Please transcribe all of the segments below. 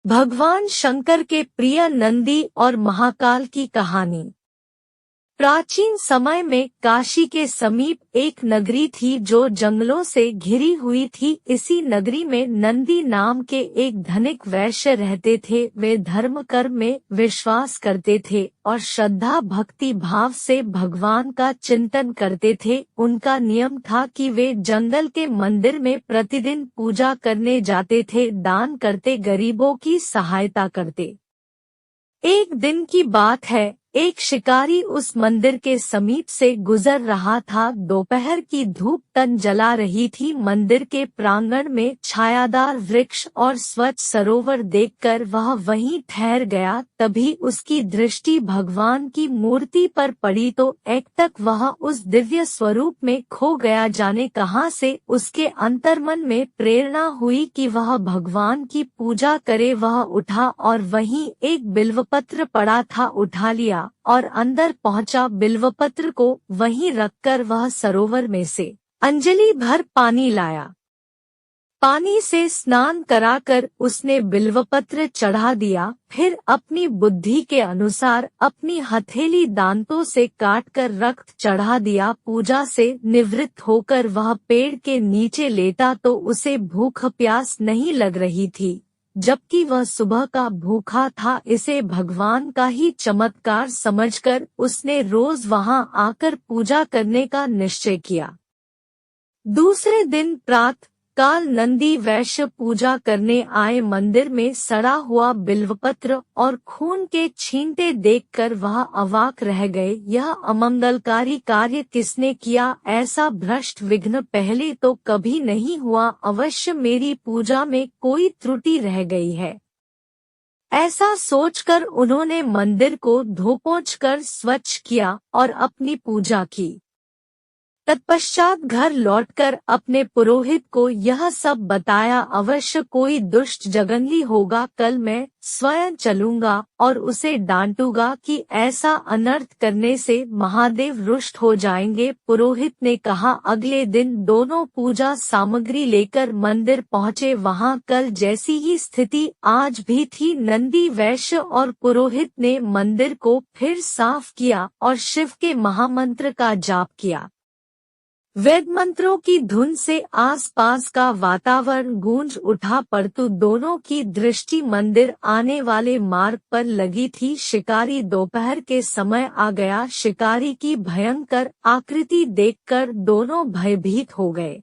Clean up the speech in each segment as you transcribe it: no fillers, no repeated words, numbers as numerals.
भगवान शंकर के प्रिय नंदी और महाकाल की कहानी। प्राचीन समय में काशी के समीप एक नगरी थी जो जंगलों से घिरी हुई थी। इसी नगरी में नंदी नाम के एक धनिक वैश्य रहते थे। वे धर्म कर्म में विश्वास करते थे और श्रद्धा भक्ति भाव से भगवान का चिंतन करते थे। उनका नियम था कि वे जंगल के मंदिर में प्रतिदिन पूजा करने जाते थे, दान करते, गरीबों की सहायता करते। एक दिन की बात है, एक शिकारी उस मंदिर के समीप से गुजर रहा था। दोपहर की धूप तन जला रही थी। मंदिर के प्रांगण में छायादार वृक्ष और स्वच्छ सरोवर देखकर वह वहीं ठहर गया। तभी उसकी दृष्टि भगवान की मूर्ति पर पड़ी तो एकटक वह उस दिव्य स्वरूप में खो गया। जाने कहां से उसके अंतर्मन में प्रेरणा हुई कि वह भगवान की पूजा करे। वह उठा और वहीं एक बिल्वपत्र पड़ा था, उठा लिया और अंदर पहुंचा। बिल्वपत्र को वहीं रखकर वह सरोवर में से अंजलि भर पानी लाया। पानी से स्नान कराकर उसने बिल्वपत्र चढ़ा दिया। फिर अपनी बुद्धि के अनुसार अपनी हथेली दांतों से काटकर रक्त चढ़ा दिया। पूजा से निवृत्त होकर वह पेड़ के नीचे लेटा तो उसे भूख प्यास नहीं लग रही थी, जबकि वह सुबह का भूखा था। इसे भगवान का ही चमत्कार समझकर उसने रोज वहां आकर पूजा करने का निश्चय किया। दूसरे दिन प्रातः काल नंदी वैश्य पूजा करने आए। मंदिर में सड़ा हुआ बिल्वपत्र और खून के छींटे देखकर वह अवाक रह गए। यह अमंगलकारी कार्य किसने किया? ऐसा भ्रष्ट विघ्न पहले तो कभी नहीं हुआ। अवश्य मेरी पूजा में कोई त्रुटि रह गई है। ऐसा सोचकर उन्होंने मंदिर को धोपोंछ कर स्वच्छ किया और अपनी पूजा की। तत्पश्चात घर लौटकर अपने पुरोहित को यह सब बताया। अवश्य कोई दुष्ट जगन्नी होगा। कल मैं स्वयं चलूंगा और उसे डांटूंगा कि ऐसा अनर्थ करने से महादेव रुष्ट हो जाएंगे। पुरोहित ने कहा। अगले दिन दोनों पूजा सामग्री लेकर मंदिर पहुंचे। वहां कल जैसी ही स्थिति आज भी थी। नंदी वैश्य और पुरोहित ने मंदिर को फिर साफ किया और शिव के महामंत्र का जाप किया। वेद मंत्रों की धुन से आसपास का वातावरण गूंज उठा, परंतु दोनों की दृष्टि मंदिर आने वाले मार्ग पर लगी थी। शिकारी दोपहर के समय आ गया। शिकारी की भयंकर आकृति देखकर दोनों भयभीत हो गए।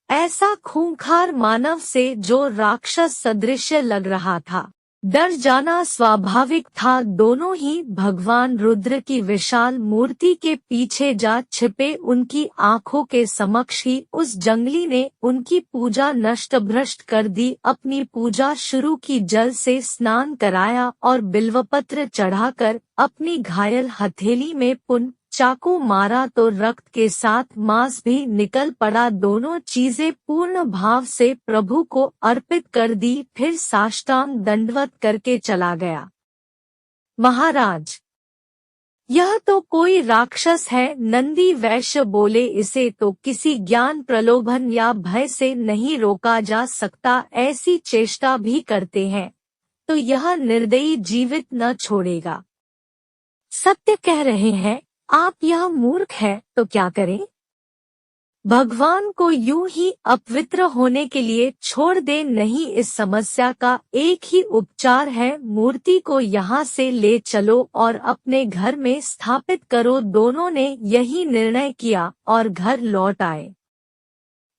ऐसा खूंखार मानव से जो राक्षस सदृश लग रहा था, डर जाना स्वाभाविक था। दोनों ही भगवान रुद्र की विशाल मूर्ति के पीछे जा छिपे। उनकी आंखों के समक्ष ही उस जंगली ने उनकी पूजा नष्ट भ्रष्ट कर दी। अपनी पूजा शुरू की, जल से स्नान कराया और बिल्वपत्र चढ़ाकर अपनी घायल हथेली में पुन चाकू मारा तो रक्त के साथ मांस भी निकल पड़ा। दोनों चीजें पूर्ण भाव से प्रभु को अर्पित कर दी, फिर साष्टांग दंडवत करके चला गया। महाराज, यह तो कोई राक्षस है। नंदी वैश्य बोले। इसे तो किसी ज्ञान प्रलोभन या भय से नहीं रोका जा सकता। ऐसी चेष्टा भी करते हैं तो यह निर्दयी जीवित न छोड़ेगा। सत्य कह रहे हैं आप। यह मूर्ख है तो क्या करें? भगवान को यूं ही अपवित्र होने के लिए छोड़ दे। नहीं, इस समस्या का एक ही उपचार है। मूर्ति को यहाँ से ले चलो और अपने घर में स्थापित करो। दोनों ने यही निर्णय किया और घर लौट आए।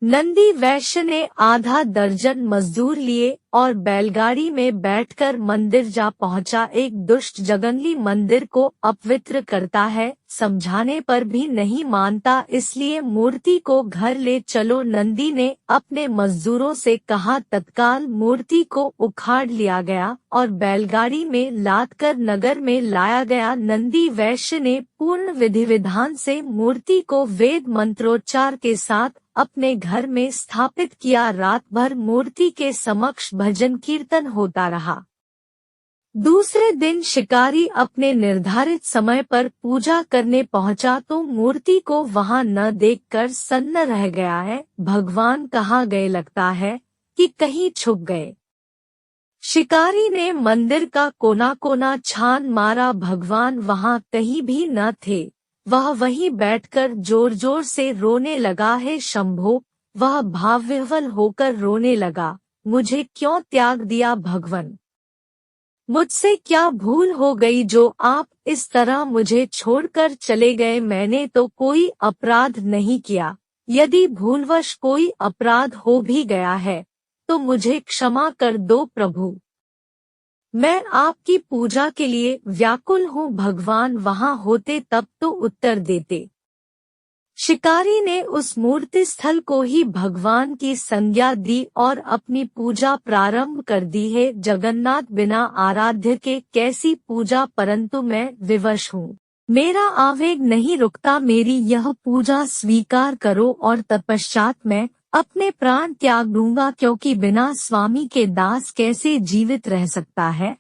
नंदी वैश्य ने आधा दर्जन मजदूर लिए और बैलगाड़ी में बैठकर मंदिर जा पहुंचा। एक दुष्ट जगन्नी मंदिर को अपवित्र करता है, समझाने पर भी नहीं मानता, इसलिए मूर्ति को घर ले चलो। नंदी ने अपने मजदूरों से कहा। तत्काल मूर्ति को उखाड़ लिया गया और बैलगाड़ी में लादकर नगर में लाया गया। नंदी वैश्य ने पूर्ण विधि विधान से मूर्ति को वेद मंत्रोच्चार के साथ अपने घर में स्थापित किया। रात भर मूर्ति के समक्ष भजन कीर्तन होता रहा। दूसरे दिन शिकारी अपने निर्धारित समय पर पूजा करने पहुंचा तो मूर्ति को वहां न देखकर सन्न रह गया है। भगवान कहाँ गए? लगता है कि कहीं छुप गए। शिकारी ने मंदिर का कोना कोना छान मारा, भगवान वहां कहीं भी न थे। वह वहीं बैठकर जोर जोर से रोने लगा। है शंभो, वह भावविह्वल होकर रोने लगा, मुझे क्यों त्याग दिया भगवन? मुझसे क्या भूल हो गई जो आप इस तरह मुझे छोड़कर चले गए? मैंने तो कोई अपराध नहीं किया। यदि भूलवश कोई अपराध हो भी गया है तो मुझे क्षमा कर दो प्रभु। मैं आपकी पूजा के लिए व्याकुल हूँ। भगवान वहां होते तब तो उत्तर देते। शिकारी ने उस मूर्ति स्थल को ही भगवान की संज्ञा दी और अपनी पूजा प्रारंभ कर दी है। जगन्नाथ, बिना आराध्य के कैसी पूजा, परंतु मैं विवश हूँ। मेरा आवेग नहीं रुकता। मेरी यह पूजा स्वीकार करो और तत्पश्चात मैं अपने प्राण त्याग दूंगा, क्योंकि बिना स्वामी के दास कैसे जीवित रह सकता है।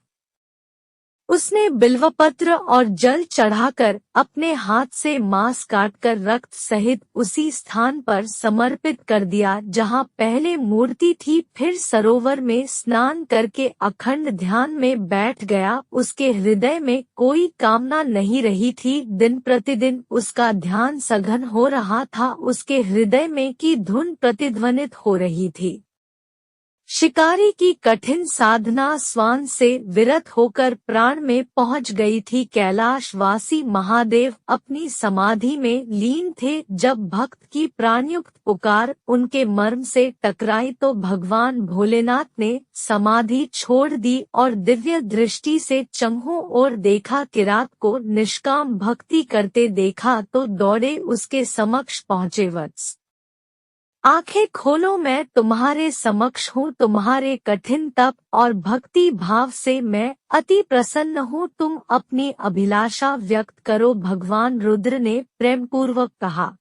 उसने बिल्वपत्र और जल चढ़ाकर अपने हाथ से मांस काटकर रक्त सहित उसी स्थान पर समर्पित कर दिया जहां पहले मूर्ति थी। फिर सरोवर में स्नान करके अखंड ध्यान में बैठ गया। उसके हृदय में कोई कामना नहीं रही थी। दिन प्रतिदिन उसका ध्यान सघन हो रहा था। उसके हृदय में की धुन प्रतिध्वनित हो रही थी। शिकारी की कठिन साधना स्वान से विरत होकर प्राण में पहुंच गई थी। कैलाशवासी महादेव अपनी समाधि में लीन थे। जब भक्त की प्राणयुक्त पुकार उनके मर्म से टकराई तो भगवान भोलेनाथ ने समाधि छोड़ दी और दिव्य दृष्टि से चंहों ओर देखा। किरात को निष्काम भक्ति करते देखा तो दौड़े उसके समक्ष पहुँचे। वत्स, आंखें खोलो, मैं तुम्हारे समक्ष हूँ। तुम्हारे कठिन तप और भक्ति भाव से मैं अति प्रसन्न हूँ। तुम अपनी अभिलाषा व्यक्त करो, भगवान रुद्र ने प्रेमपूर्वक कहा।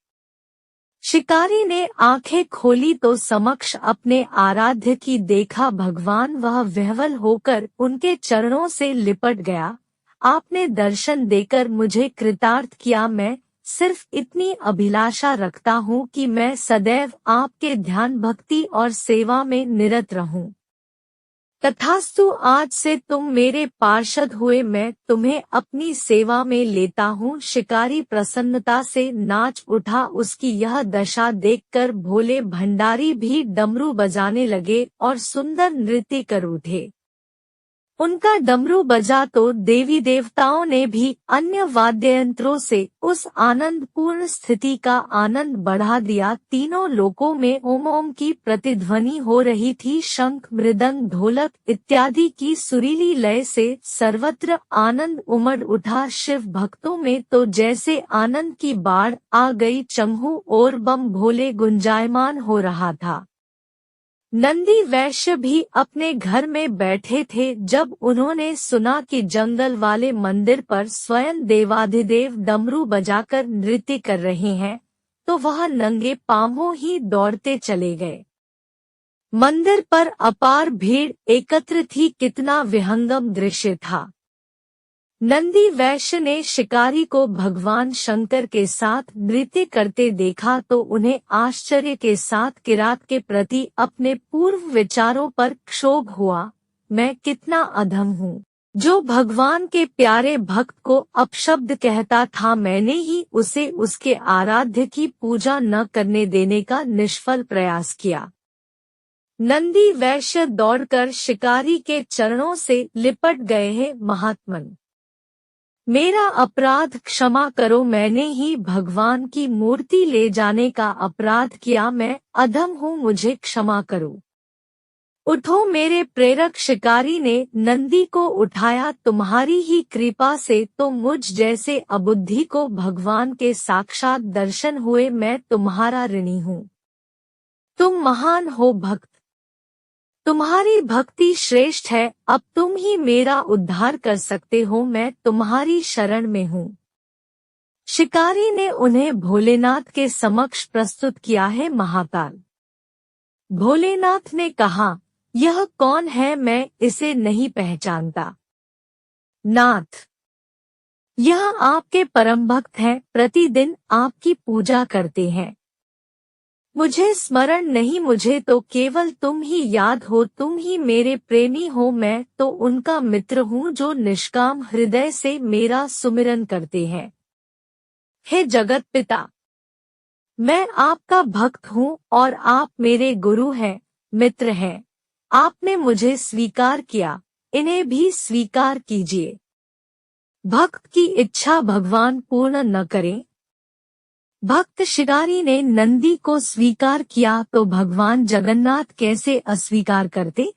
शिकारी ने आंखें खोली तो समक्ष अपने आराध्य की देखा। भगवान वह विह्वल होकर उनके चरणों से लिपट गया। आपने दर्शन देकर मुझे कृतार्थ किया। मैं सिर्फ इतनी अभिलाषा रखता हूँ कि मैं सदैव आपके ध्यान, भक्ति और सेवा में निरत रहूं। तथास्तु, आज से तुम मेरे पार्षद हुए। मैं तुम्हें अपनी सेवा में लेता हूँ। शिकारी प्रसन्नता से नाच उठा। उसकी यह दशा देखकर भोले भंडारी भी डमरू बजाने लगे और सुंदर नृत्य कर उठे। उनका डमरू बजा तो देवी देवताओं ने भी अन्य वाद्ययंत्रों से उस आनंदपूर्ण स्थिति का आनंद बढ़ा दिया। तीनों लोकों में ओम ओम की प्रतिध्वनि हो रही थी। शंख, मृदंग, ढोलक इत्यादि की सुरीली लय से सर्वत्र आनंद उमड़ उठा। शिव भक्तों में तो जैसे आनंद की बाढ़ आ गई। चंहू और बम भोले गुंजायमान हो रहा था। नंदी वैश्य भी अपने घर में बैठे थे। जब उन्होंने सुना कि जंगल वाले मंदिर पर स्वयं देवाधिदेव डमरू बजाकर नृत्य कर रहे हैं तो वह नंगे पांवों ही दौड़ते चले गए। मंदिर पर अपार भीड़ एकत्र थी। कितना विहंगम दृश्य था। नंदी वैश्य ने शिकारी को भगवान शंकर के साथ नृत्य करते देखा तो उन्हें आश्चर्य के साथ किरात के प्रति अपने पूर्व विचारों पर क्षोभ हुआ। मैं कितना अधम हूँ जो भगवान के प्यारे भक्त को अपशब्द कहता था। मैंने ही उसे उसके आराध्य की पूजा न करने देने का निष्फल प्रयास किया। नंदी वैश्य दौड़कर शिकारी के चरणों से लिपट गए हैं। महात्मन, मेरा अपराध क्षमा करो। मैंने ही भगवान की मूर्ति ले जाने का अपराध किया। मैं अधम हूँ, मुझे क्षमा करो। उठो मेरे प्रेरक। शिकारी ने नंदी को उठाया। तुम्हारी ही कृपा से तो मुझ जैसे अबुद्धि को भगवान के साक्षात दर्शन हुए। मैं तुम्हारा ऋणी हूँ। तुम महान हो भक्त, तुम्हारी भक्ति श्रेष्ठ है। अब तुम ही मेरा उद्धार कर सकते हो। मैं तुम्हारी शरण में हूँ। शिकारी ने उन्हें भोलेनाथ के समक्ष प्रस्तुत किया है। महाकाल भोलेनाथ ने कहा, यह कौन है? मैं इसे नहीं पहचानता। नाथ, यह आपके परम भक्त हैं, प्रतिदिन आपकी पूजा करते हैं। मुझे स्मरण नहीं, मुझे तो केवल तुम ही याद हो, तुम ही मेरे प्रेमी हो, मैं तो उनका मित्र हूँ जो निष्काम हृदय से मेरा सुमिरन करते हैं। हे जगत पिता, मैं आपका भक्त हूँ और आप मेरे गुरु हैं, मित्र हैं। आपने मुझे स्वीकार किया, इन्हें भी स्वीकार कीजिए। भक्त की इच्छा भगवान पूर्ण न करें। भक्त शिकारी ने नंदी को स्वीकार किया तो भगवान जगन्नाथ कैसे अस्वीकार करते।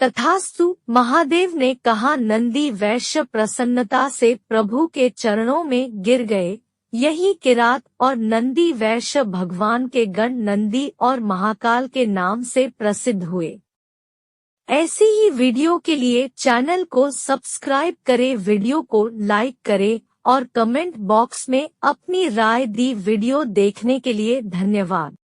तथास्तु, महादेव ने कहा। नंदी वैश्य प्रसन्नता से प्रभु के चरणों में गिर गए। यही किरात और नंदी वैश्य भगवान के गण नंदी और महाकाल के नाम से प्रसिद्ध हुए। ऐसी ही वीडियो के लिए चैनल को सब्सक्राइब करें, वीडियो को लाइक करें और कमेंट बॉक्स में अपनी राय दी। वीडियो देखने के लिए धन्यवाद।